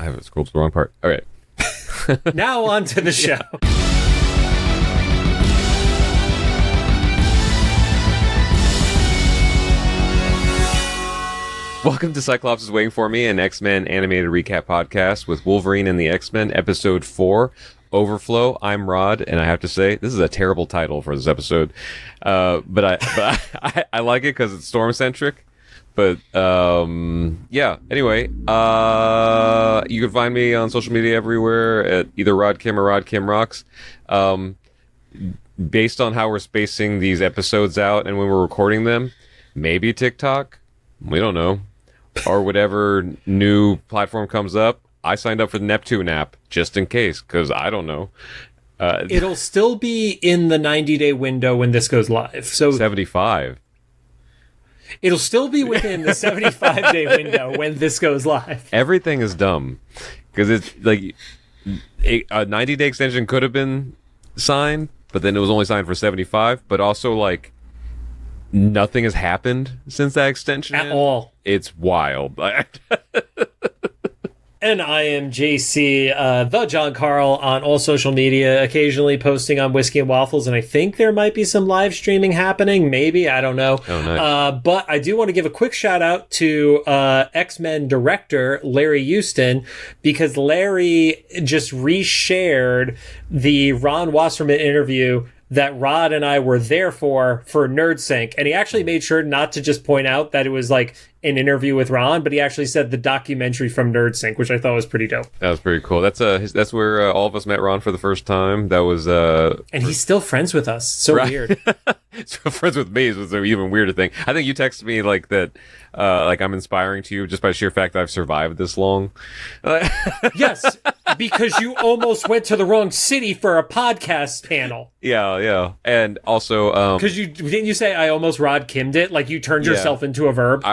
I have scrolled to the wrong part. All right. Now on to the show. Welcome to Cyclops is Waiting for Me, an X-Men animated recap podcast with Wolverine and the X-Men, episode 4, Overflow. I'm Rod, and I have to say, this is a terrible title for this episode. But I like it because it's storm-centric. But, yeah, anyway, you can find me on social media everywhere at either Rod Kim or Rod Kim Rocks. Based on how we're spacing these episodes out and when we're recording them, maybe TikTok, we don't know, or whatever new platform comes up. I signed up for the Neptune app just in case, because I don't know. It'll still be in the 90-day window when this goes live. So 75. It'll still be within the 75-day window when this goes live. Everything is dumb because it's like a 90-day extension could have been signed, but then it was only signed for 75. But also, like, nothing has happened since that extension at all. It's wild. And I am JC, the John Carl, on all social media, occasionally posting on Whiskey and Waffles, and I think there might be some live streaming happening. Maybe, I don't know. Oh, nice. But I do want to give a quick shout out to X-Men director Larry Houston, because Larry just reshared the Ron Wasserman interview that Rod and I were there for NerdSync. And he actually made sure not to just point out that it was like an interview with Ron, but he actually said the documentary from NerdSync, which I thought was pretty dope. That was pretty cool. That's where all of us met Ron for the first time. That was and he's still friends with us. So right. Weird. So friends with me is an even weirder thing. I think you texted me like that, like I'm inspiring to you just by sheer fact that I've survived this long. Yes, because you almost went to the wrong city for a podcast panel. Yeah. And also, because didn't you say I almost Rod Kim'd it? Like you turned yourself into a verb?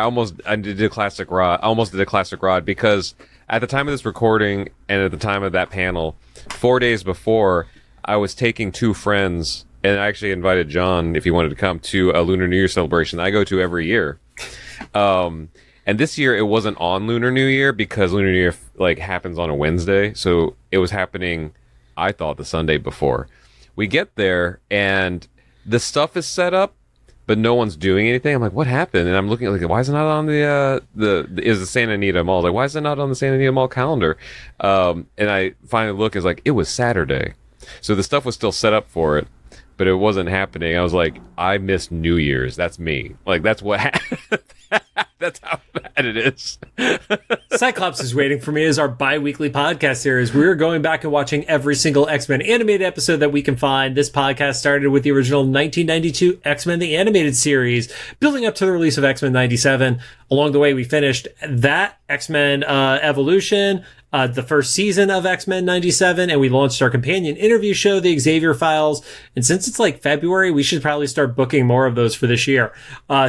I did a classic Rod. I almost did a classic Rod because at the time of this recording and at the time of that panel, 4 days before, I was taking two friends, and I actually invited John, if he wanted to come, to a Lunar New Year celebration that I go to every year. And this year it wasn't on Lunar New Year because Lunar New Year happens on a Wednesday, so it was happening, I thought, the Sunday before. We get there and the stuff is set up, but no one's doing anything. I'm like, what happened? And I'm looking at why is it not on the Santa Anita Mall? Like, why is it not on the Santa Anita Mall calendar? And I finally look, it's like, it was Saturday. So the stuff was still set up for it, but it wasn't happening. I was like, I missed New Year's. That's me. Like, that's what happened. That's how bad it is. Cyclops is Waiting for Me is our bi-weekly podcast series. We're going back and watching every single X-Men animated episode that we can find. This podcast started with the original 1992 X-Men the Animated Series, building up to the release of X-Men 97. Along the way, we finished that X-Men Evolution, the first season of X-Men 97, and we launched our companion interview show, The Xavier Files. And since it's like February, we should probably start booking more of those for this year.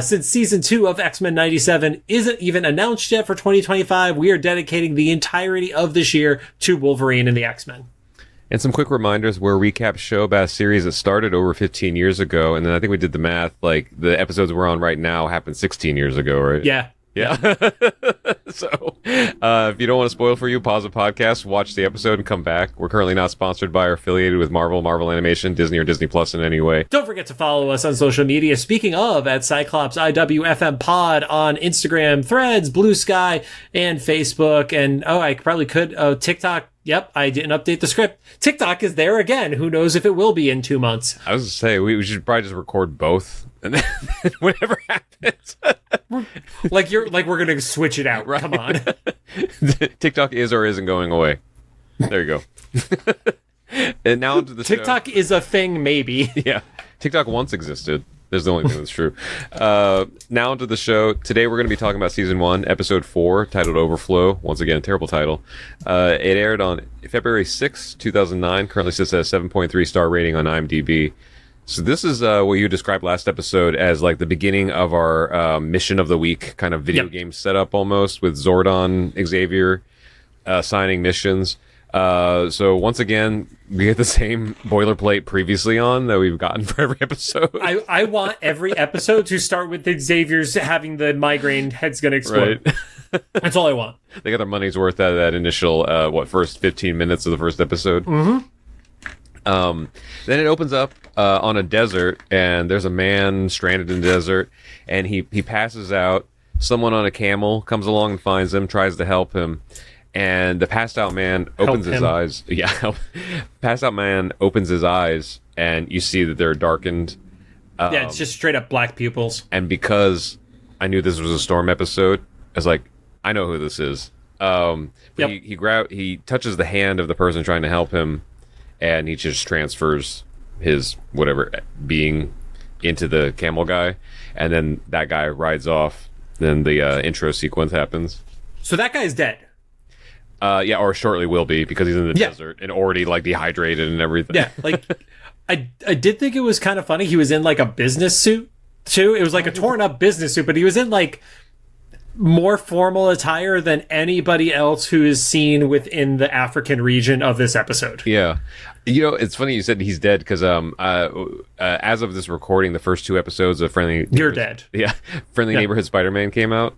Since season 2 of X-Men 97 isn't even announced yet for 2025, we are dedicating the entirety of this year to Wolverine and the X-Men. And some quick reminders, we're a recap show about a series that started over 15 years ago, and then I think we did the math, like the episodes we're on right now happened 16 years ago, right? Yeah. So, if you don't want to spoil for you, pause the podcast, watch the episode, and come back. We're currently not sponsored by or affiliated with Marvel Animation, Disney, or Disney Plus in any way. Don't forget to follow us on social media. Speaking of, at Cyclops IWFM Pod on Instagram, Threads, Blue Sky, and Facebook. And, I probably could, TikTok. Yep, I didn't update the script. TikTok is there again. Who knows if it will be in 2 months. I was going to say, we should probably just record both. And then whatever happens. we're going to switch it out. Right. Come on. TikTok is or isn't going away. There you go. And now onto the TikTok show. Is a thing, maybe. Yeah. TikTok once existed. There's the only thing that's true. Now onto the show. Today we're going to be talking about Season 1, Episode 4, titled Overflow. Once again, terrible title. It aired on February 6, 2009. Currently sits at a 7.3 star rating on IMDb. So this is what you described last episode as like the beginning of our mission of the week kind of video game setup almost, with Zordon, Xavier signing missions. So once again, we get the same boilerplate previously on that we've gotten for every episode. I want every episode to start with Xavier's having the migraine, head's gonna explode. Right. That's all I want. They got their money's worth out of that initial, first 15 minutes of the first episode. Mm-hmm. Then it opens up on a desert, and there's a man stranded in the desert, and he passes out. Someone on a camel comes along and finds him, tries to help him, and the passed out man opens his eyes. Yeah, passed out man opens his eyes, and you see that they're darkened. Yeah, it's just straight up black pupils. And because I knew this was a Storm episode, I was like, I know who this is. But he touches the hand of the person trying to help him, and he just transfers his whatever being into the camel guy, and then that guy rides off. Then the intro sequence happens. So that guy's dead. Yeah, or shortly will be, because he's in the desert and already like dehydrated and everything. Yeah, like I did think it was kind of funny. He was in like a business suit too. It was like a torn up business suit, but he was in like more formal attire than anybody else who is seen within the African region of this episode. Yeah. You know, it's funny you said he's dead, because as of this recording, the first 2 episodes of You're Dead. Yeah, Friendly Neighborhood Spider-Man came out,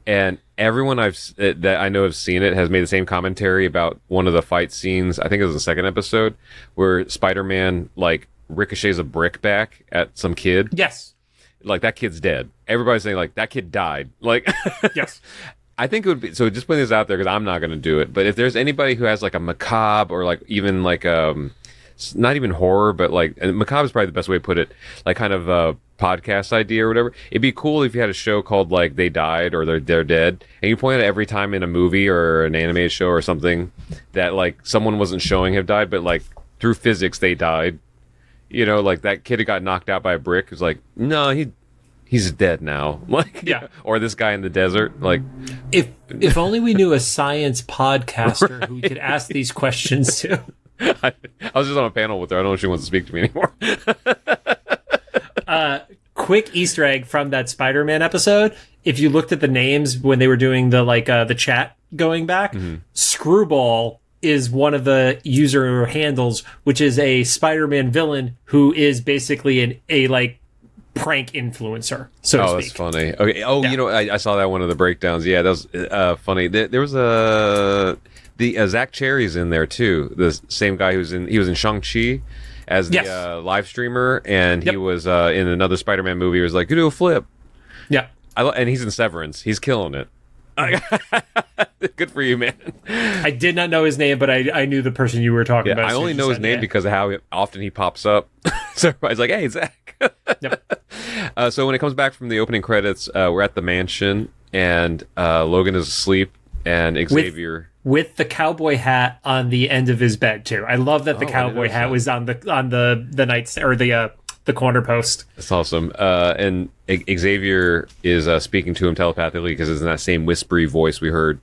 and everyone that I know have seen it has made the same commentary about one of the fight scenes. I think it was the second episode where Spider-Man like ricochets a brick back at some kid. Yes, like that kid's dead. Everybody's saying like that kid died. Like, yes. I think it would be, so just putting this out there, because I'm not going to do it, but if there's anybody who has like a macabre, or like even like not even horror, but like, and macabre is probably the best way to put it, like kind of a podcast idea or whatever, it'd be cool if you had a show called like They Died, or They're Dead, and you point out every time in a movie or an animated show or something that like someone wasn't showing have died, but like through physics they died. You know, like that kid who got knocked out by a brick was like, no, he's dead now. Like, yeah. Or this guy in the desert. Like, if only we knew a science podcaster who we could ask these questions to. I was just on a panel with her. I don't know if she wants to speak to me anymore. Quick Easter egg from that Spider-Man episode. If you looked at the names when they were doing the chat going back, Screwball is one of the user handles, which is a Spider-Man villain who is basically a prank influencer, so to speak. That's funny. Okay. Oh, yeah. You know, I saw that one of the breakdowns. Yeah, that was funny. There was Zach Cherry's in there too. The same guy he was in Shang-Chi as the live streamer, and he was in another Spider-Man movie. He was like, you do a flip. Yeah. And he's in Severance. He's killing it. Good for you, man. I did not know his name, but I knew the person you were talking about. I only know his name because of how often he pops up. So everybody's like, hey, Zach. Yep. So when it comes back from the opening credits, we're at the mansion, and Logan is asleep, and Xavier with the cowboy hat on the end of his bed too. I love that the cowboy hat was on the night or the corner post. That's awesome. And Xavier is speaking to him telepathically, because it's in that same whispery voice we heard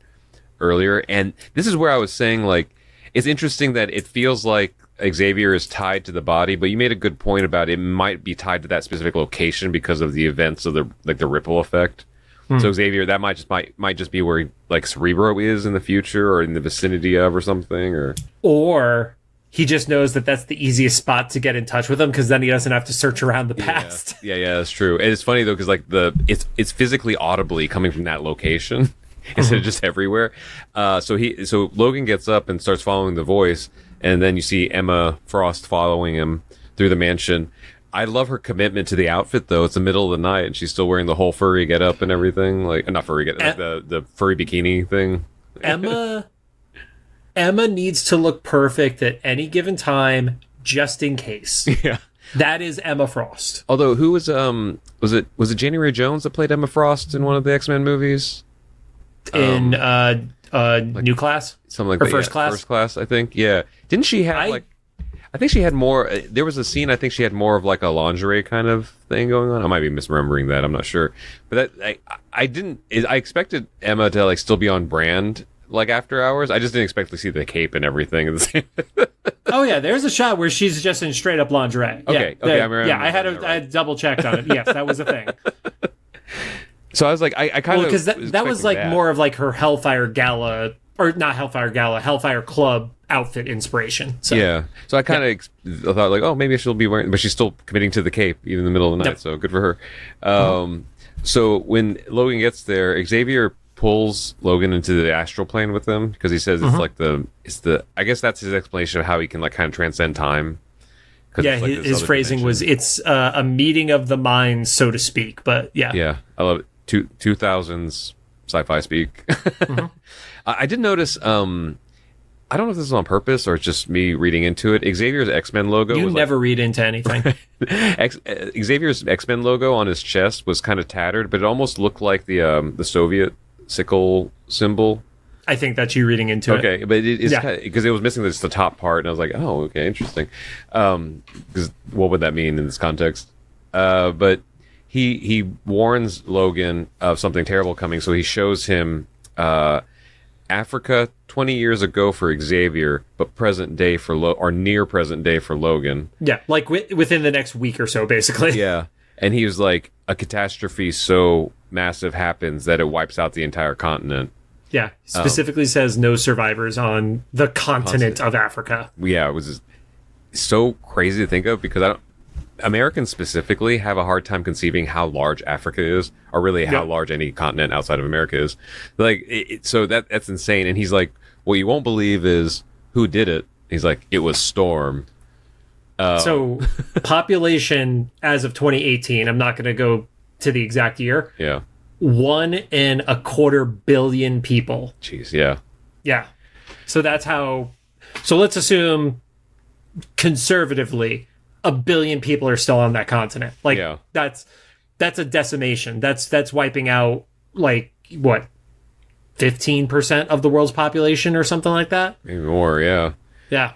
earlier. And this is where I was saying, like, it's interesting that it feels like Xavier is tied to the body, but you made a good point about it might be tied to that specific location because of the events of the ripple effect. So Xavier, that might just be where like Cerebro is in the future, or in the vicinity of, or something, or he just knows that that's the easiest spot to get in touch with him, because then he doesn't have to search around the past. Yeah, that's true. And it's funny though, because like it's physically audibly coming from that location instead of just everywhere. So Logan gets up and starts following the voice, and then you see Emma Frost following him through the mansion. I love her commitment to the outfit though. It's the middle of the night, and she's still wearing the whole furry getup and everything. Like, not furry getup, like the furry bikini thing. Emma needs to look perfect at any given time, just in case. Yeah, that is Emma Frost. Although, who was it January Jones that played Emma Frost in one of the X-Men movies? In New Class, something like or that. First Class. First Class, I think. Yeah, didn't she have I think she had more. There was a scene. I think she had more of like a lingerie kind of thing going on. I might be misremembering that. I'm not sure. But I didn't. I expected Emma to like still be on brand like After Hours. I just didn't expect to see the cape and everything. Oh yeah, there's a shot where she's just in straight up lingerie. Okay. I had double checked on it. Yes, that was a thing. So I was like, I kind of because that was like more of like her Hellfire Gala, or not Hellfire Gala, Hellfire Club outfit inspiration. So. Yeah. So I kind of thought like, oh, maybe she'll be wearing, but she's still committing to the cape even in the middle of the night. Yep. So good for her. So when Logan gets there, Xavier pulls Logan into the astral plane with him because he says it's like the I guess that's his explanation of how he can like kind of transcend time. Yeah, like his phrasing was it's a meeting of the minds, so to speak. But yeah, I love it. 2000s sci-fi speak. I did notice. I don't know if this is on purpose or it's just me reading into it. Xavier's X-Men logo. You never read into anything. Xavier's X-Men logo on his chest was kind of tattered, but it almost looked like the Soviet sickle symbol. I think that's you reading into it. Okay, but it's because it was missing just the top part, and I was like, oh, okay, interesting. Because what would that mean in this context? But he warns Logan of something terrible coming, so he shows him Africa 20 years ago for Xavier, but present day for or near present day for Logan. Yeah, like within the next week or so, basically. Yeah, and he was like, a catastrophe so massive happens that it wipes out the entire continent. Yeah, specifically says no survivors on the continent of Africa. Yeah, it was just so crazy to think of because Americans specifically have a hard time conceiving how large Africa is, or really how large any continent outside of America is. Like, so that's insane. And he's like, what you won't believe is who did it. He's like, it was Storm. So population as of 2018, I'm not going to go to the exact year. Yeah. 1.25 billion people. Jeez, yeah. Yeah. So that's how. So let's assume conservatively, 1 billion people are still on that continent. Like that's a decimation. That's wiping out like what 15% of the world's population or something like that. Maybe more, yeah. Yeah.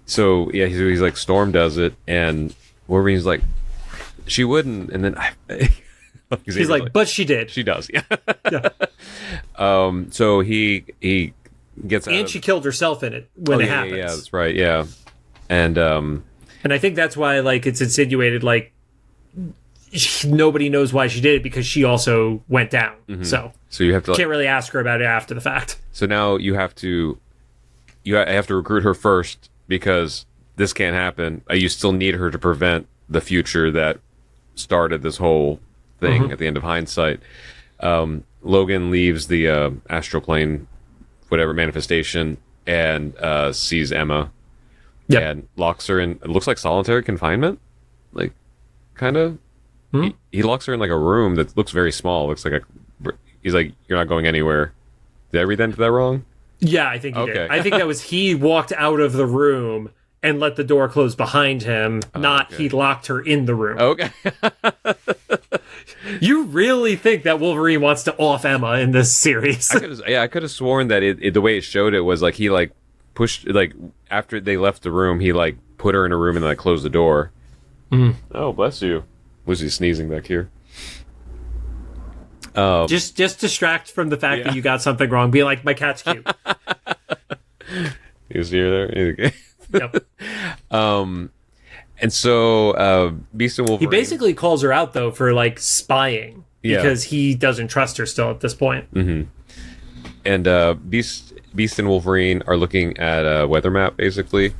So yeah, he's like Storm does it, and Wolverine's like, she wouldn't, and then he's like, but she did. She does, yeah. Yeah. So he gets out and she killed herself in it when it happens. Yeah, that's right. Yeah, and I think that's why like it's insinuated like nobody knows why she did it because she also went down. Mm-hmm. So you have to can't really ask her about it after the fact. So now you have to recruit her first because this can't happen. You still need her to prevent the future that started this whole thing at the end of hindsight. Logan leaves the astral plane, whatever manifestation, and sees Emma. Yep. And locks her in. It looks like solitary confinement, like kind of. He locks her in like a room that looks very small. Looks like he's like, you're not going anywhere. Did I read that wrong? Yeah, I think he did. I think that was he walked out of the room and let the door close behind him, not he locked her in the room. Okay. You really think that Wolverine wants to off Emma in this series? I could have sworn that the way it showed it was like he like pushed, like after they left the room, he like put her in a room and like closed the door. Oh, bless you. Was he sneezing back here? Just distract from the fact that you got something wrong. Be like, my cat's cute. He was here there. Yep. And so Beast and Wolverine. He basically calls her out though for like spying because he doesn't trust her still at this point. Mm-hmm. And Beast and Wolverine are looking at a weather map basically,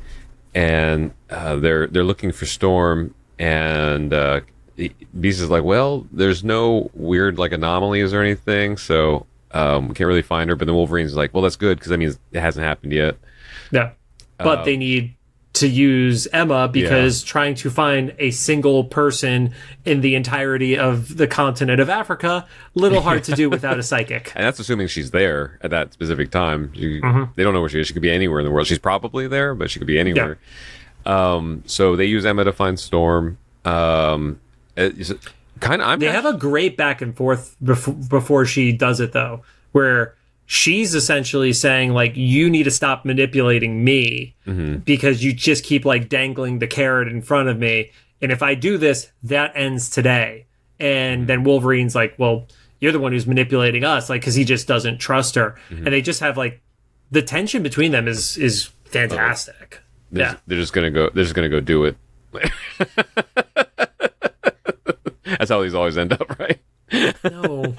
and they're looking for Storm, and Beast is like, well, there's no weird like anomalies or anything, so we can't really find her. But then Wolverine's like, well, that's good because that means it hasn't happened yet. Yeah, but they need to use Emma because trying to find a single person in the entirety of the continent of Africa, little hard to do without a psychic. And that's assuming she's there at that specific time. They don't know where she is. She could be anywhere in the world. She's probably there, but she could be anywhere. Yeah. So they use Emma to find Storm. They have a great back and forth before she does it, though, where she's essentially saying, like, you need to stop manipulating me because you just keep, like, dangling the carrot in front of me. And if I do this, that ends today. And then Wolverine's like, well, you're the one who's manipulating us, like, because he just doesn't trust her. And they just have, like, the tension between them is fantastic. They're just gonna go do it. That's how these always end up, right? No.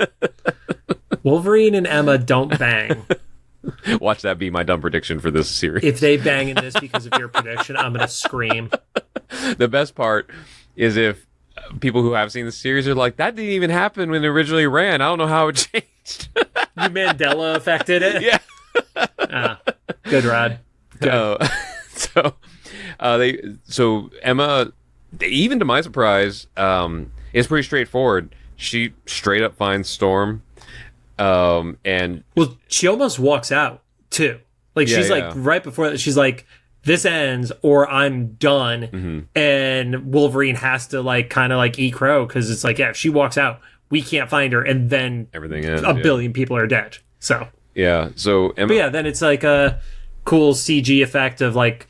Wolverine and Emma don't bang. Watch that be my dumb prediction for this series. If they bang in this because of your prediction, I'm going to scream. The best part is if people who have seen the series are like, that didn't even happen when it originally ran. I don't know how it changed. You Mandela affected it? Yeah. Good, Rod. Good. So Emma, even to my surprise, is pretty straightforward. She straight up finds Storm, and well, she almost walks out too. Like she's like right before that, she's like, "This ends, or I'm done." Mm-hmm. And Wolverine has to like kind of like eat crow because it's like, yeah, if she walks out, we can't find her, and then everything ends. A billion people are dead. So so Emma, but yeah, then it's like a cool CG effect of like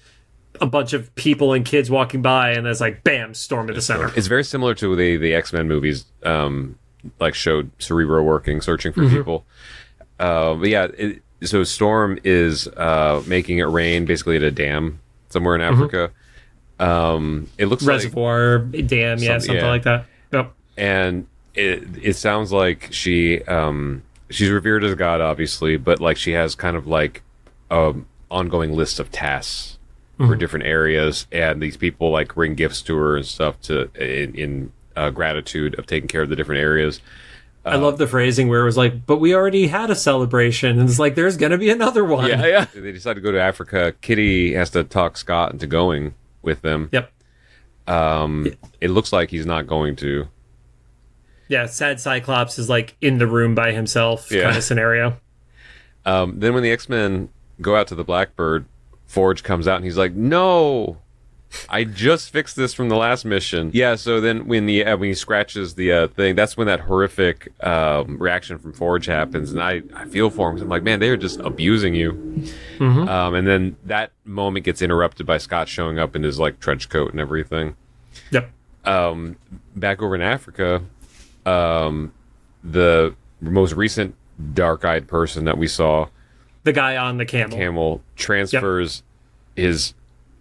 a bunch of people and kids walking by, and there's like, bam, Storm at the center. It's very similar to the X-Men movies, like showed Cerebro working, searching for people. But yeah, so Storm is making it rain basically at a dam somewhere in Africa. It looks reservoir dam, something like that. Yep. And it sounds like she's revered as a god, obviously, but like she has kind of like ongoing list of tasks for different areas, and these people like bring gifts to her and stuff in gratitude of taking care of the different areas. I love the phrasing where it was like, but we already had a celebration, and it's like, there's gonna be another one. Yeah. They decide to go to Africa. Kitty has to talk Scott into going with them. Yep. It looks like he's not going to. Yeah, sad Cyclops is like in the room by himself kind of scenario. Then when the X-Men go out to the Blackbird, Forge comes out and he's like, "No, I just fixed this from the last mission." Yeah, so then when he scratches the thing, that's when that horrific reaction from Forge happens, and I feel for him. 'Cause I'm like, man, they are just abusing you. And then that moment gets interrupted by Scott showing up in his like trench coat and everything. Yep. Back over in Africa, the most recent dark-eyed person that we saw, the guy on the camel transfers his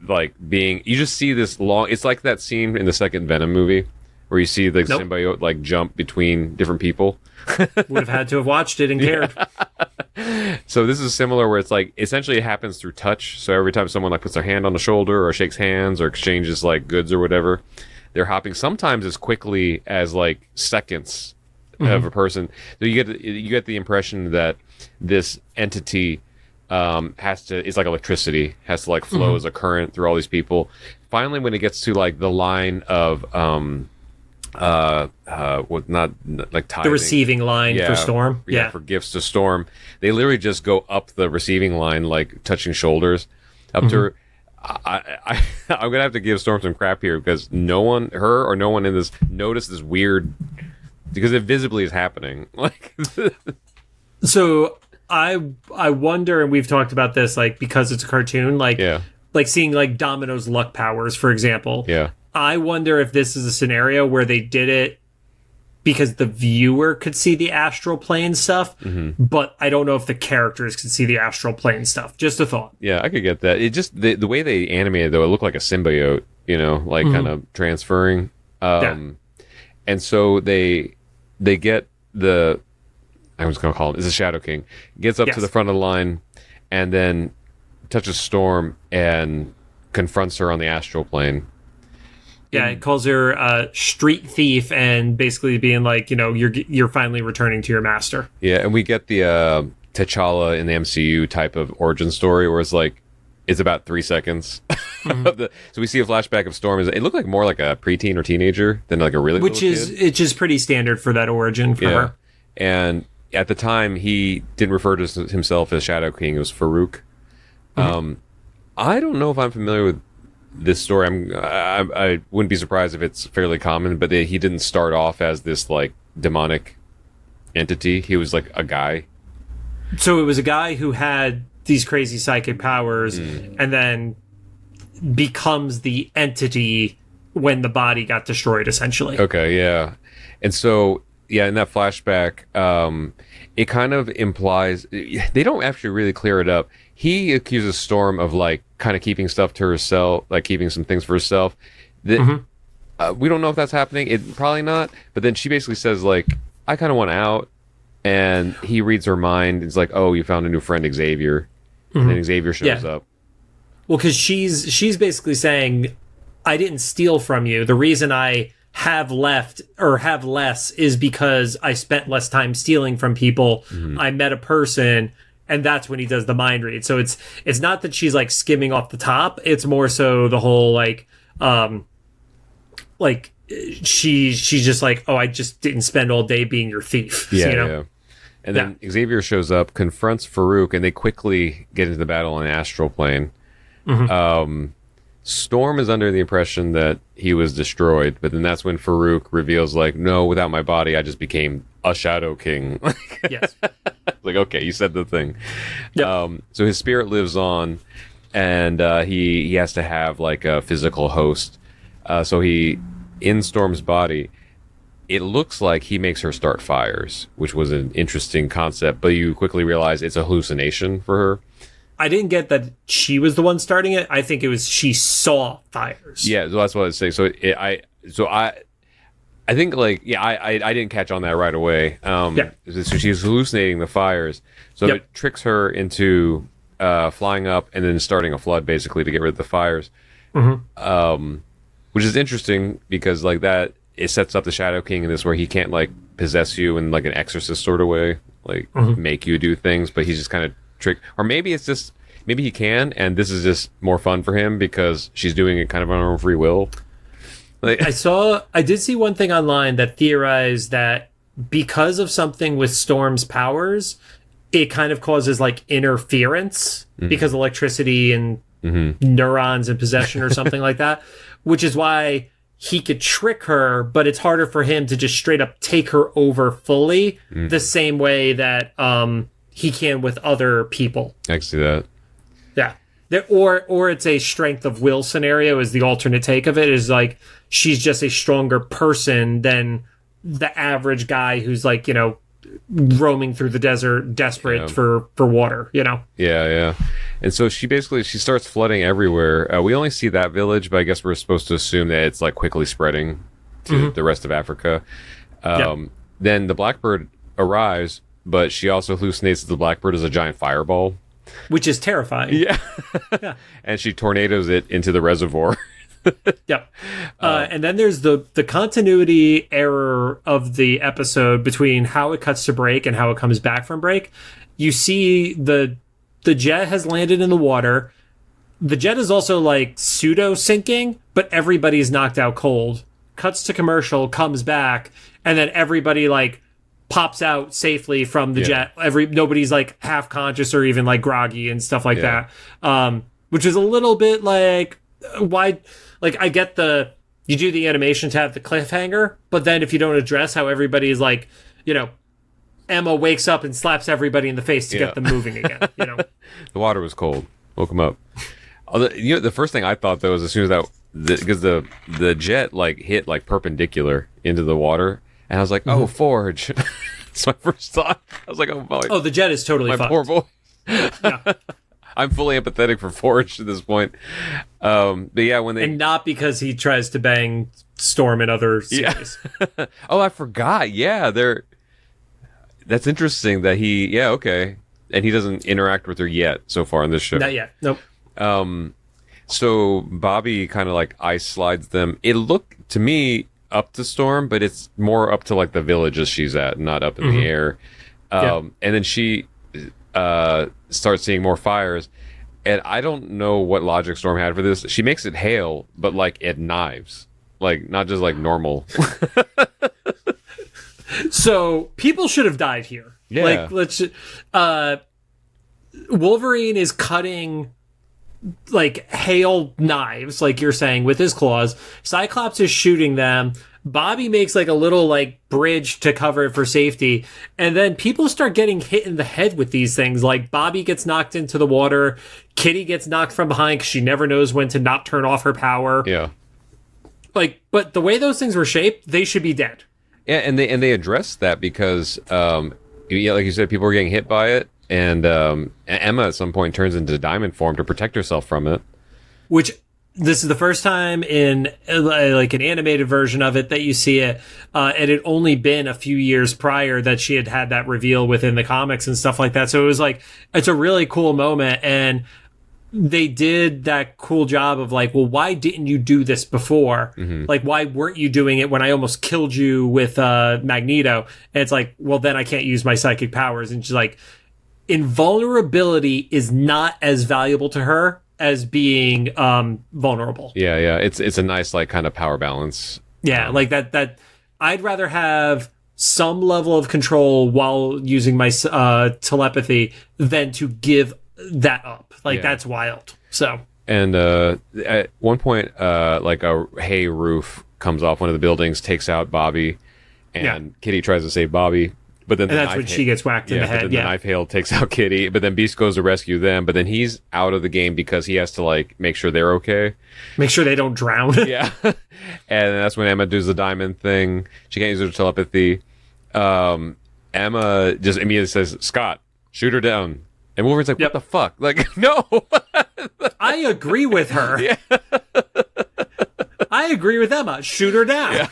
like being. You just see this long. It's like that scene in the second Venom movie where you see the symbiote like jump between different people. Would have had to have watched it and cared. So this is similar, where it's like essentially it happens through touch. So every time someone like puts their hand on the shoulder or shakes hands or exchanges like goods or whatever, they're hopping sometimes as quickly as like seconds of a person. So you get the impression that this entity it's like electricity, has to like flow as a current through all these people. Finally, when it gets to like the line of not like tithing, the receiving line for Storm, for gifts to Storm, they literally just go up the receiving line, like touching shoulders up to her. I'm gonna have to give Storm some crap here, because no one in this noticed this weird, because it visibly is happening. Like, so I wonder, and we've talked about this, like, because it's a cartoon, like seeing like Domino's luck powers, for example. Yeah. I wonder if this is a scenario where they did it because the viewer could see the astral plane stuff, but I don't know if the characters could see the astral plane stuff. Just a thought. Yeah, I could get that. It just the way they animated, though, it looked like a symbiote, like kind of transferring. And so they get the, I was going to call him, it's a Shadow King, gets up to the front of the line and then touches Storm and confronts her on the astral plane. Yeah, it calls her a street thief, and basically being like, you're finally returning to your master. Yeah, and we get the T'Challa in the MCU type of origin story, where it's like, it's about 3 seconds. So we see a flashback of Storm. It looked like more like a preteen or teenager than like a really little kid. It's just pretty standard for that origin for her. And at the time, he didn't refer to himself as Shadow King. It was Farouk. I don't know if I'm familiar with this story. I wouldn't be surprised if it's fairly common, but he didn't start off as this like demonic entity. He was like a guy. So it was a guy who had these crazy psychic powers and then becomes the entity when the body got destroyed, essentially. Okay, yeah. And so, in that flashback, it kind of implies, they don't actually really clear it up. He accuses Storm of like kind of keeping stuff to herself, like keeping some things for herself. We don't know if that's happening. It probably not. But then she basically says like, I kind of want out. And he reads her mind. It's like, oh, you found a new friend, Xavier. And then Xavier shows up. Well, because she's basically saying, I didn't steal from you. The reason I have less is because I spent less time stealing from people. I met a person, and that's when he does the mind read. So it's not that she's like skimming off the top. It's more so the whole she's just like, oh, I just didn't spend all day being your thief. Yeah, you know? yeah. And then Xavier shows up, confronts Farouk, and they quickly get into the battle in the astral plane. Storm is under the impression that he was destroyed, but then that's when Farouk reveals, like, no, without my body, I just became a Shadow King. Yes. Like, okay, you said the thing. Yep. So his spirit lives on, and he has to have, like, a physical host. So in Storm's body, it looks like he makes her start fires, which was an interesting concept, but you quickly realize it's a hallucination for her. I didn't get that she was the one starting it. I think it was she saw fires. Yeah, so that's what I was saying. I think, like, I didn't catch on that right away. So she's hallucinating the fires. So it tricks her into flying up and then starting a flood, basically, to get rid of the fires. Which is interesting because, like, that it sets up the Shadow King in this where he can't, like, possess you in, like, an exorcist sort of way, like make you do things, but he's just kind of or maybe it's just he can, and this is just more fun for him because she's doing it kind of on her own free will. Like, I did see one thing online that theorized that because of something with Storm's powers, it kind of causes like interference because electricity and neurons and possession or something like that, which is why he could trick her, but it's harder for him to just straight up take her over fully the same way that he can with other people. I can see that. Yeah. Or it's a strength of will scenario is the alternate take of it, is like she's just a stronger person than the average guy who's like, you know, roaming through the desert desperate for water, you know? Yeah. And so she starts flooding everywhere. We only see that village, but I guess we're supposed to assume that it's like quickly spreading to the rest of Africa. Then the Blackbird arrives, but she also hallucinates that the Blackbird is a giant fireball, which is terrifying. Yeah. And she tornadoes it into the reservoir. And then there's the continuity error of the episode between how it cuts to break and how it comes back from break. You see the jet has landed in the water. The jet is also like pseudo sinking, but everybody's knocked out cold. Cuts to commercial, comes back, and then everybody like pops out safely from the jet. Nobody's like half conscious or even like groggy and stuff like that. Which is a little bit like, why? Like, I get you do the animation to have the cliffhanger, but then if you don't address how everybody is like, you know, Emma wakes up and slaps everybody in the face to get them moving again, you know? The water was cold. Woke them up. You know, the first thing I thought, though, is as soon as because the jet like hit like perpendicular into the water, and I was like, oh, Forge. That's my first thought. I was like, oh, the jet is totally my fucked. Poor boy. I'm fully empathetic for Forge at this point. But yeah, and not because he tries to bang Storm in other series. Yeah. Oh, I forgot. Yeah, that's interesting that okay. And he doesn't interact with her yet so far in this show. Not yet. Nope. So Bobby kind of like ice slides them. It looked to me up to Storm, but it's more up to like the villages she's at, not up in the air. And then she starts seeing more fires. And I don't know what logic Storm had for this. She makes it hail, but like at knives. Like, not just like normal. So people should have died here. Yeah. Like, Wolverine is cutting like hail knives, like you're saying, with his claws. Cyclops is shooting them. Bobby makes like a little like bridge to cover it for safety. And then people start getting hit in the head with these things. Like Bobby gets knocked into the water. Kitty gets knocked from behind because she never knows when to not turn off her power. Yeah. Like, but the way those things were shaped, they should be dead. Yeah, and they addressed that because, like you said, people were getting hit by it. And Emma at some point turns into diamond form to protect herself from it. Which, this is the first time in like an animated version of it that you see it. It had only been a few years prior that she had that reveal within the comics and stuff like that. So it was like, it's a really cool moment. And they did that cool job of like, well, why didn't you do this before? Like, why weren't you doing it when I almost killed you with Magneto? And it's like, well, then I can't use my psychic powers. And she's like, invulnerability is not as valuable to her as being vulnerable. Yeah. It's a nice like kind of power balance. Yeah, like that I'd rather have some level of control while using my telepathy than to give that up. Like, that's wild. So, and at one point, like a hay roof comes off one of the buildings, takes out Bobby, and Kitty tries to save Bobby, but then that's when she gets whacked in the head. But then the knife hail takes out Kitty, but then Beast goes to rescue them, but then he's out of the game because he has to like make sure they're okay, make sure they don't drown. Yeah, and that's when Emma does the diamond thing. She can't use her telepathy. Emma just immediately says, "Scott, shoot her down." And Wolverine's like, what the fuck? Like, no. I agree with her. Yeah. I agree with Emma. Shoot her down. Yeah.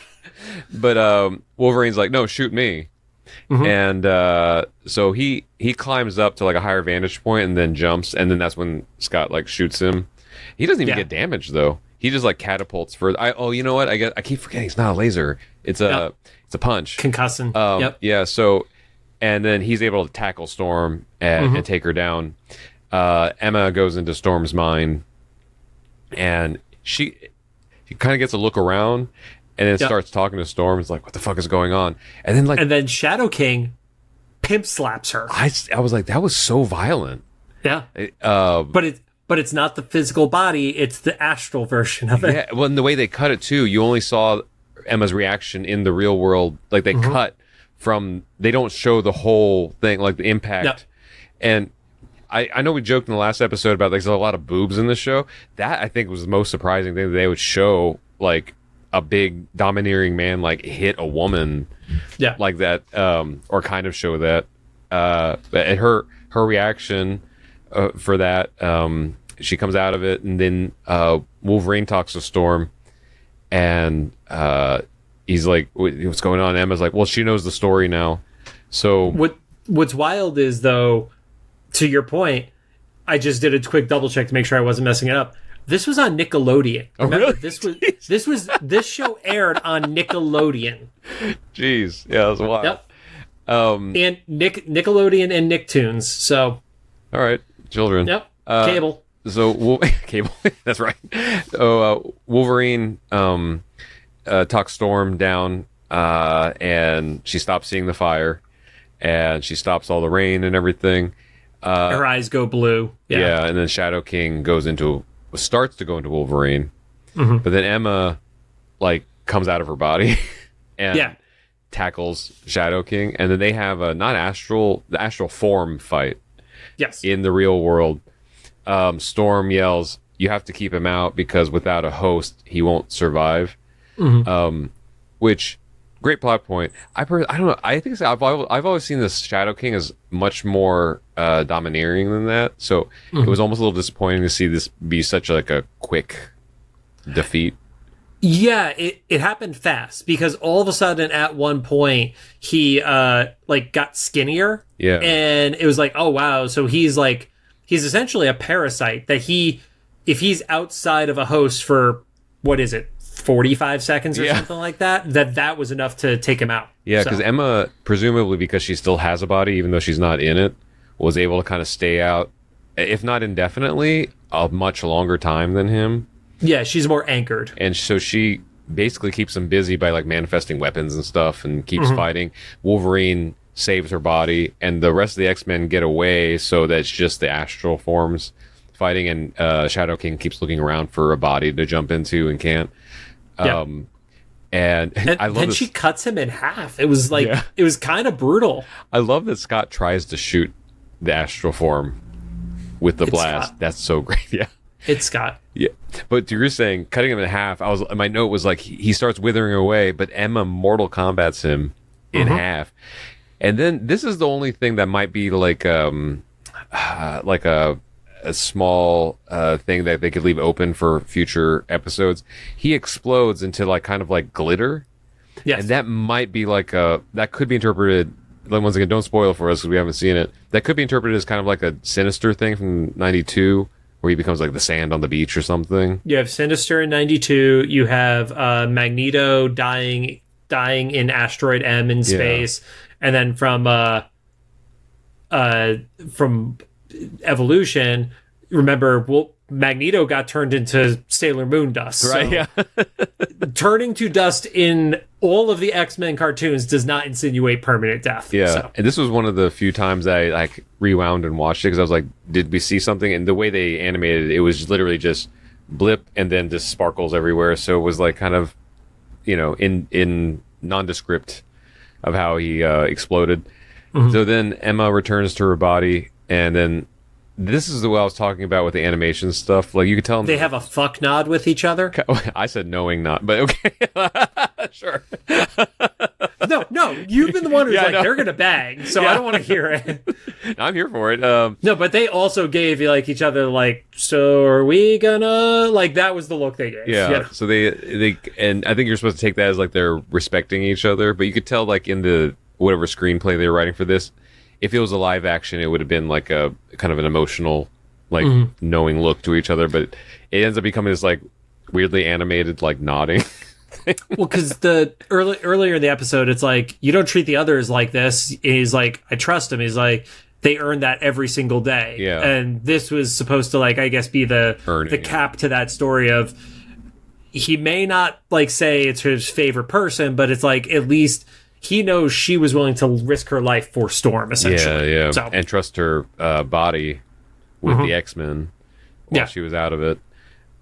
But Wolverine's like, no, shoot me. And so he climbs up to like a higher vantage point and then jumps. And then that's when Scott like shoots him. He doesn't even get damaged though. He just like catapults further. You know what? I keep forgetting it's not a laser. It's a punch. Concussing. Yeah. So, and then he's able to tackle Storm and take her down. Emma goes into Storm's mind, and she kind of gets a look around, and then starts talking to Storm. It's like, what the fuck is going on? And then Shadow King pimp slaps her. I was like, that was so violent. Yeah. But it's not the physical body; it's the astral version of it. Yeah. Well, and the way they cut it too, you only saw Emma's reaction in the real world. Like they cut from, they don't show the whole thing, like the impact. Yep. And I know we joked in the last episode about like there's a lot of boobs in this show. That I think was the most surprising thing, that they would show like a big domineering man like hit a woman like that, or kind of show that. And her reaction for that, she comes out of it, and then Wolverine talks to Storm, and he's like, what's going on? Emma's like, well, she knows the story now. So what's wild is, though, to your point, I just did a quick double check to make sure I wasn't messing it up. This was on Nickelodeon. Remember, really? this show aired on Nickelodeon. Jeez, yeah, that was wild. Yep. And Nickelodeon and Nicktoons. So, all right, children. Yep. Cable. So cable. That's right. Wolverine talks Storm down, and she stops seeing the fire, and she stops all the rain and everything. Her eyes go blue. Yeah, and then Shadow King starts to go into Wolverine, but then Emma like comes out of her body and tackles Shadow King, and then they have the astral form fight. Yes. In the real world, Storm yells, "You have to keep him out because without a host, he won't survive." Which, great plot point. I don't know. I think I've always seen this Shadow King as much more domineering than that. So it was almost a little disappointing to see this be such like a quick defeat. Yeah, it happened fast because all of a sudden at one point he like got skinnier. Yeah. And it was like, oh wow, so he's essentially a parasite that if he's outside of a host for, what is it, 45 seconds or something like that was enough to take him out. Yeah, because Emma, presumably because she still has a body, even though she's not in it, was able to kind of stay out, if not indefinitely, a much longer time than him. Yeah, she's more anchored. And so she basically keeps him busy by like manifesting weapons and stuff and keeps fighting. Wolverine saves her body, and the rest of the X-Men get away, so that it's just the astral forms fighting, and Shadow King keeps looking around for a body to jump into and can't. And I love then she cuts him in half. It was like it was kind of brutal. I love that Scott tries to shoot the astral form with the blast. Scott. That's so great. Yeah. It's Scott. Yeah. But you're saying cutting him in half, my note was like he starts withering away, but Emma Mortal Kombats him in half. And then this is the only thing that might be like a small thing that they could leave open for future episodes. He explodes into like kind of like glitter. Yes. And that might be like that could be interpreted, once again, don't spoil for us because we haven't seen it. That could be interpreted as kind of like a Sinister thing from 92, where he becomes like the sand on the beach or something. You have Sinister in 92. You have Magneto dying in Asteroid M in space, and then from Evolution, remember, Magneto got turned into Sailor Moon dust. Right, so turning to dust in all of the X-Men cartoons does not insinuate permanent death. Yeah, so. And this was one of the few times I like rewound and watched it because I was like, did we see something? And the way they animated it, it was literally just blip and then just sparkles everywhere. So it was like kind of, in nondescript of how he exploded. Mm-hmm. So then Emma returns to her body, and then this is the way I was talking about with the animation stuff. Like, you could tell them they have a fuck nod with each other. I said knowing not, but okay. Sure. No, you've been the one who's they're gonna bang, so I don't want to hear it. I'm here for it. No, but they also gave like each other like, so are we gonna, like, that was the look they gave. Yeah. So they and I think you're supposed to take that as like they're respecting each other, but you could tell like in the whatever screenplay they were writing for this, if it was a live action, it would have been like a kind of an emotional, like knowing look to each other. But it ends up becoming this like weirdly animated, like nodding. Well, because the earlier in the episode, it's like, you don't treat the others like this. He's like, I trust him. He's like, they earn that every single day. Yeah. And this was supposed to, like, I guess, be the cap to that story of, he may not like say it's his favorite person, but it's like, at least he knows she was willing to risk her life for Storm, essentially. Yeah. So. And trust her body with the X-Men while she was out of it.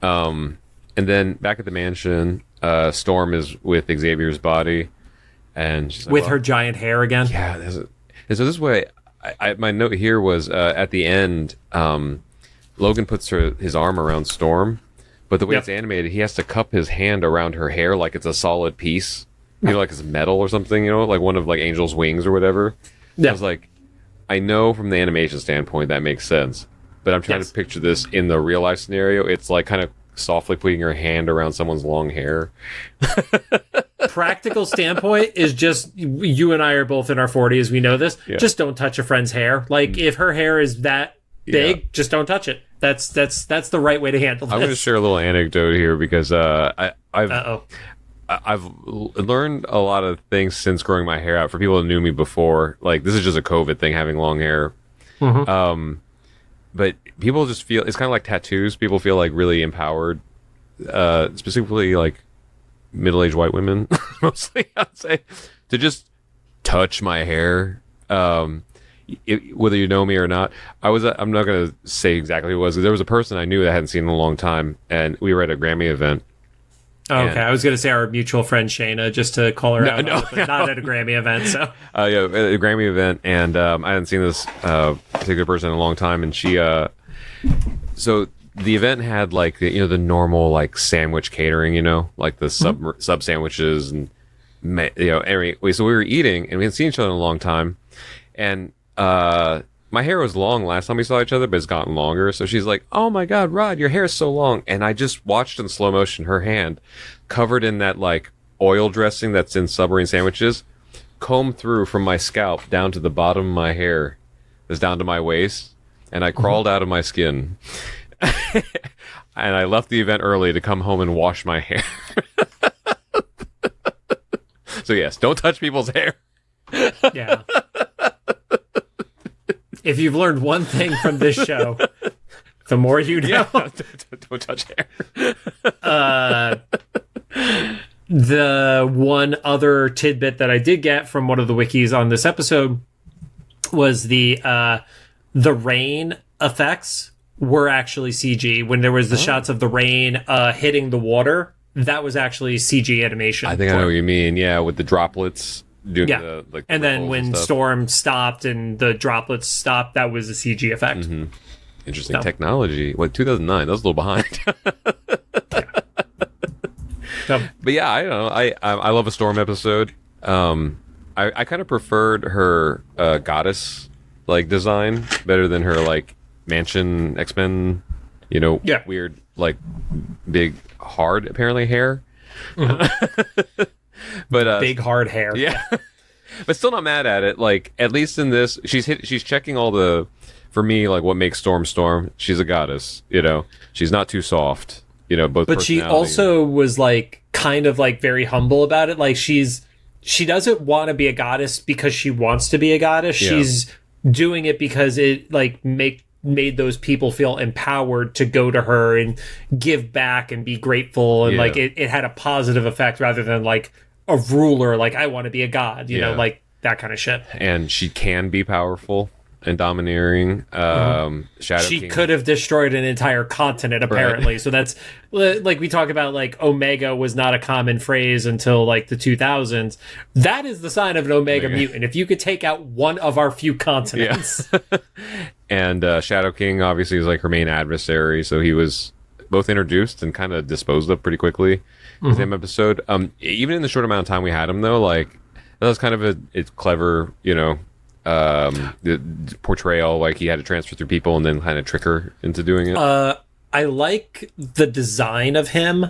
And then back at the mansion, Storm is with Xavier's body, and she's like, with her giant hair again. Yeah. And so this is why my note here was at the end, Logan puts his arm around Storm, but the way it's animated, he has to cup his hand around her hair like it's a solid piece. Like it's metal or something, like one of like Angel's wings or whatever. Yeah. I was like, I know from the animation standpoint that makes sense, but I'm trying to picture this in the real life scenario. It's like kind of softly putting your hand around someone's long hair. Practical standpoint is just, you and I are both in our 40s. We know this. Yeah. Just don't touch a friend's hair. Like, if her hair is that big, just don't touch it. That's the right way to handle this. I'm going to share a little anecdote here because I've learned a lot of things since growing my hair out. For people who knew me before, like, this is just a COVID thing, having long hair. Mm-hmm. But people just feel, it's kind of like tattoos. People feel like really empowered, specifically like middle-aged white women, mostly, I'd say, to just touch my hair. Whether you know me or not, I'm not going to say exactly who it was. There was a person I knew that I hadn't seen in a long time, and we were at a Grammy event. Oh, okay, I was going to say our mutual friend Shayna, just to call her out, but not at a Grammy event. So, at a Grammy event, and I hadn't seen this particular person in a long time, and she, so the event had like the normal like sandwich catering, like the sub sandwiches, and anyway, so we were eating, and we hadn't seen each other in a long time, and my hair was long last time we saw each other, but it's gotten longer. So she's like, "Oh my God, Rod, your hair is so long." And I just watched in slow motion her hand, covered in that like oil dressing that's in submarine sandwiches, comb through from my scalp down to the bottom of my hair, is down to my waist, and I crawled out of my skin. And I left the event early to come home and wash my hair. So yes, don't touch people's hair. Yeah. If you've learned one thing from this show, the more you know. Yeah, don't touch hair. The one other tidbit that I did get from one of the wikis on this episode was the rain effects were actually CG. When there was the shots of the rain hitting the water, that was actually CG animation. I think I know what you mean. Yeah, with the droplets. And then when Storm stopped and the droplets stopped, that was a CG effect. Mm-hmm. Interesting technology. 2009? That was a little behind. But yeah, I don't know. I love a Storm episode. I kind of preferred her goddess like design better than her like mansion X-Men. Weird like big hard apparently hair. Mm-hmm. But big hard hair. Yeah. But still not mad at it. Like, at least in this, she's checking all the for me, like what makes Storm, she's a goddess, you know, she's not too soft, you know, both. But she also was like kind of like very humble about it. Like she doesn't want to be a goddess because she wants to be a goddess. Yeah. She's doing it because it like made those people feel empowered to go to her and give back and be grateful. And like it had a positive effect rather than like a ruler. Like I want to be a god, you know, like that kind of shit. And she can be powerful and domineering. Shadow she King. Could have destroyed an entire continent apparently. Right. So that's like we talk about like Omega was not a common phrase until like the 2000s. That is the sign of an Omega mutant. If you could take out one of our few continents. Yeah. And Shadow King obviously is like her main adversary, so he was both introduced and kind of disposed of pretty quickly in the same episode. Even in the short amount of time we had him though, like that was kind of it's clever, you know, the portrayal, like he had to transfer through people and then kind of trick her into doing it. I like the design of him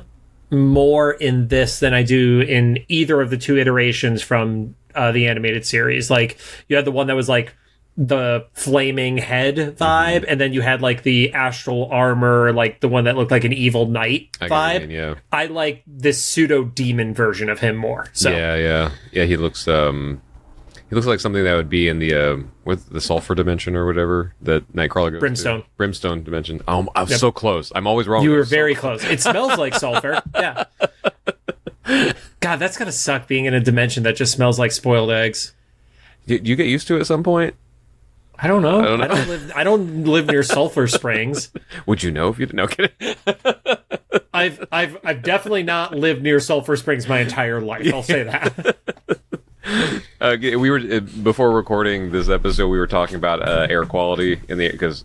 more in this than I do in either of the two iterations from the animated series. Like you had the one that was like the flaming head vibe, and then you had like the astral armor, like the one that looked like an evil knight vibe. I like this pseudo demon version of him more. So yeah, he looks like something that would be in the with the sulfur dimension or whatever that Nightcrawler goes to. Brimstone dimension. I'm so close. I'm always wrong. You were very close. It smells like sulfur. Yeah. God, that's gotta suck being in a dimension that just smells like spoiled eggs. Do you get used to it at some point? I don't know. I don't live near sulfur springs. Would you know if you didn't know? Kidding. I've definitely not lived near sulfur springs my entire life. I'll say that. We were before recording this episode. We were talking about air quality in the because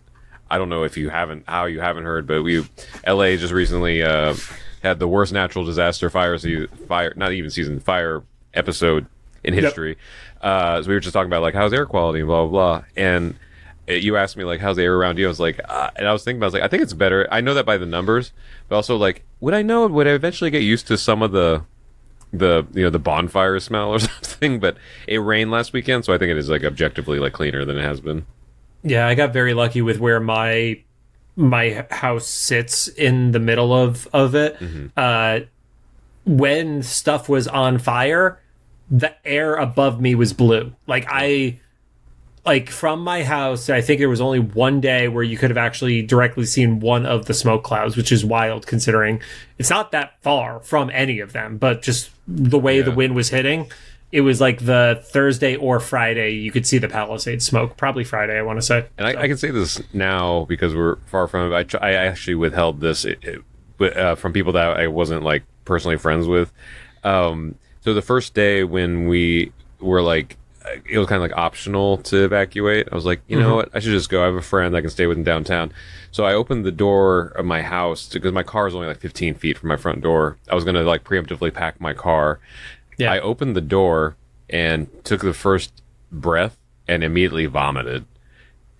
I don't know if you haven't heard, but LA just recently had the worst natural disaster fire episode in history. Yep. So we were just talking about like how's air quality and blah blah blah, and you asked me like how's the air around you. I was like, and I was thinking about, I was like, I think it's better. I know that by the numbers, but also like would I eventually get used to some of the bonfire smell or something? But it rained last weekend, so I think it is like objectively like cleaner than it has been. Yeah, I got very lucky with where my house sits in the middle of it. Mm-hmm. When stuff was on fire, the air above me was blue. Like from my house, I think there was only one day where you could have actually directly seen one of the smoke clouds, which is wild considering it's not that far from any of them, but just the way the wind was hitting, it was like the Thursday or Friday you could see the Palisades smoke. Probably Friday, I want to say. And I can say this now because we're far from it. I actually withheld this from people that I wasn't like personally friends with. So the first day when we were like, it was kind of like optional to evacuate. I was like, you know what? I should just go. I have a friend I can stay with in downtown. So I opened the door of my house because my car is only like 15 feet from my front door. I was going to like preemptively pack my car. Yeah. I opened the door and took the first breath and immediately vomited.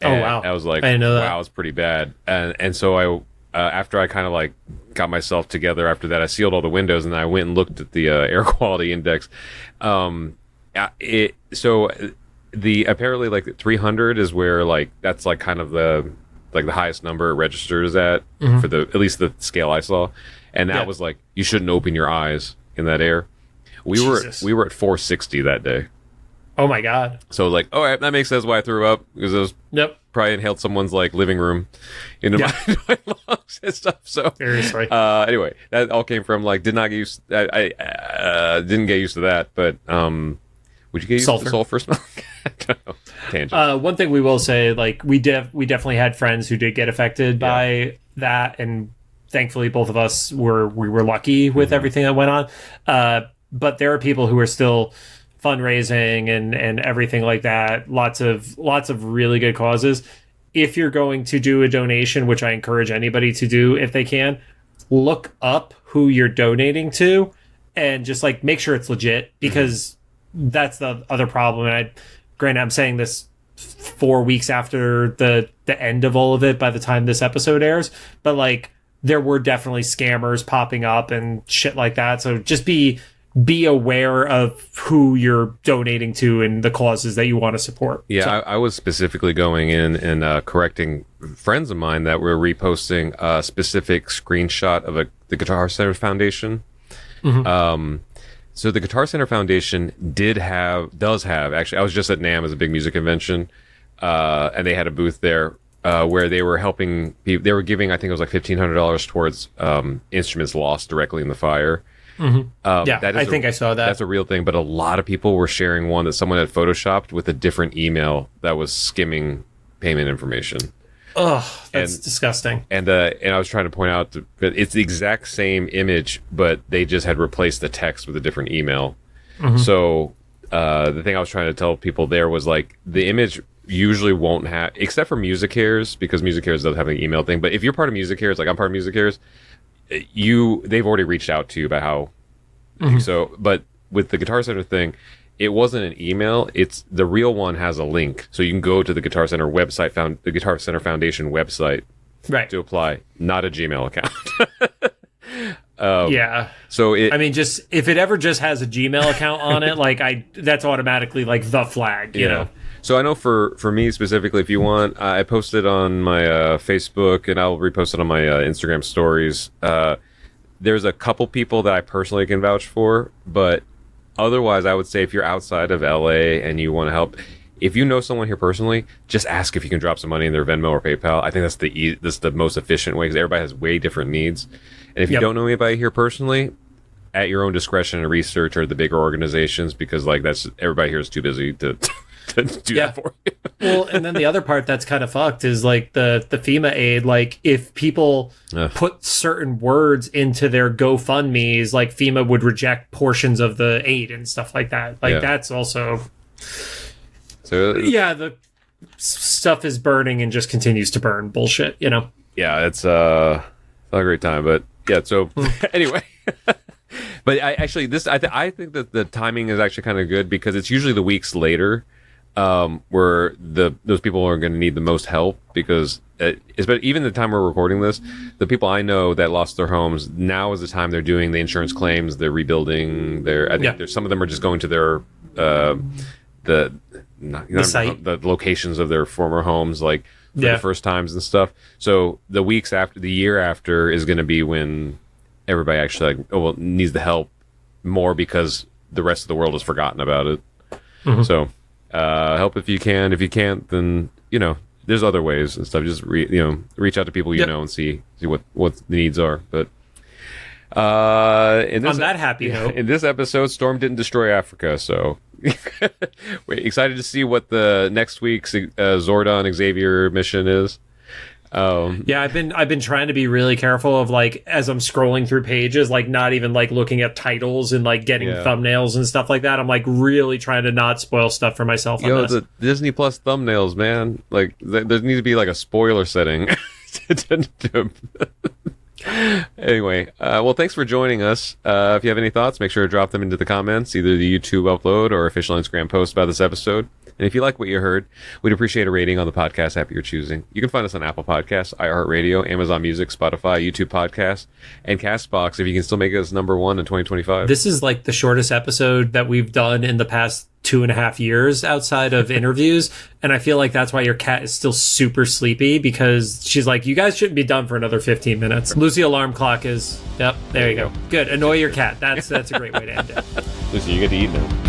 And wow. I was like, I didn't know that. Wow, it's pretty bad. And so I, after I kind of like got myself together after that, I sealed all the windows and I went and looked at the air quality index. So the apparently like 300 is where like that's like kind of the highest number it registers at for at least the scale I saw, and that was like you shouldn't open your eyes in that air. We were at 460 that day. Oh my god! So like, all right, that makes sense why I threw up because I was probably inhaled someone's like living room into my lungs and stuff. So seriously. Anyway, that all came from like did not get used. I didn't get used to that, but would you get used to the sulfur smell? Tangent. One thing we will say, like we definitely had friends who did get affected by that, and thankfully both of us were lucky with everything that went on. But there are people who are still fundraising and everything like that. Lots of really good causes. If you're going to do a donation, which I encourage anybody to do if they can, look up who you're donating to and just like make sure it's legit, because that's the other problem. And granted, I'm saying this 4 weeks after the end of all of it by the time this episode airs, but like there were definitely scammers popping up and shit like that. So just be be aware of who you're donating to and the causes that you want to support. Yeah, So- I was specifically going in and correcting friends of mine that were reposting a specific screenshot of the Guitar Center Foundation. So the Guitar Center Foundation does have, actually, I was just at NAMM as a big music convention, and they had a booth there where they were helping people. They were giving, I think it was like $1,500 towards instruments lost directly in the fire. I think I saw that. That's a real thing, but a lot of people were sharing one that someone had photoshopped with a different email that was skimming payment information. Ugh, that's disgusting. And I was trying to point out that it's the exact same image, but they just had replaced the text with a different email. So the thing I was trying to tell people there was like the image usually won't have, except for Music Cares, because Music Cares does have an email thing. But if you're part of Music Cares, like I'm part of Music Cares, they've already reached out to you about how. So, but with the Guitar Center thing, it wasn't an email. It's the real one has a link, so you can go to the Guitar Center website, the Guitar Center Foundation website, right, to apply. Not a Gmail account. Yeah. So I mean, just if it ever just has a Gmail account on it, like that's automatically like the flag, you know. So I know for me specifically, if you want, I posted on my Facebook and I'll repost it on my Instagram stories. There's a couple people that I personally can vouch for, but otherwise, I would say if you're outside of LA and you want to help, if you know someone here personally, just ask if you can drop some money in their Venmo or PayPal. I think that's the most efficient way because everybody has way different needs. And if you don't know anybody here personally, at your own discretion and research or the bigger organizations, because like everybody here is too busy to do that for you. Well, and then the other part that's kind of fucked is like the FEMA aid. Like if people put certain words into their GoFundMe's, like FEMA would reject portions of the aid and stuff like that. Like that's also. So the stuff is burning and just continues to burn. Bullshit, you know. Yeah, it's not a great time, but yeah. So anyway. But I think that the timing is actually kind of good because it's usually the weeks later where those people are going to need the most help because even the time we're recording this, the people I know that lost their homes, now is the time they're doing the insurance claims, they're rebuilding. I think some of them are just going to their the locations of their former homes, like for the first times and stuff. So the weeks after, the year after, is going to be when everybody actually needs the help more because the rest of the world has forgotten about it. So help if you can. If you can't, then there's other ways and stuff. Just reach out to people and see what the needs are. But on that happy note, in this episode, Storm didn't destroy Africa, so we're excited to see what the next week's Zordon Xavier mission is. I've been trying to be really careful of like as I'm scrolling through pages, like not even like looking at titles and like getting thumbnails and stuff like that. I'm like really trying to not spoil stuff for myself. The Disney Plus thumbnails, man. Like there needs to be like a spoiler setting. Anyway, well, thanks for joining us. If you have any thoughts, make sure to drop them into the comments, either the YouTube upload or official Instagram post about this episode. And if you like what you heard, we'd appreciate a rating on the podcast app you're choosing. You can find us on Apple Podcasts, iHeartRadio, Amazon Music, Spotify, YouTube Podcasts, and CastBox if you can still make us number one in 2025. This is like the shortest episode that we've done in the past 2.5 years outside of interviews. And I feel like that's why your cat is still super sleepy because she's like, you guys shouldn't be done for another 15 minutes. Lucy alarm clock is, there you go. Good. Annoy your cat. That's a great way to end it. Lucy, you get to eat now.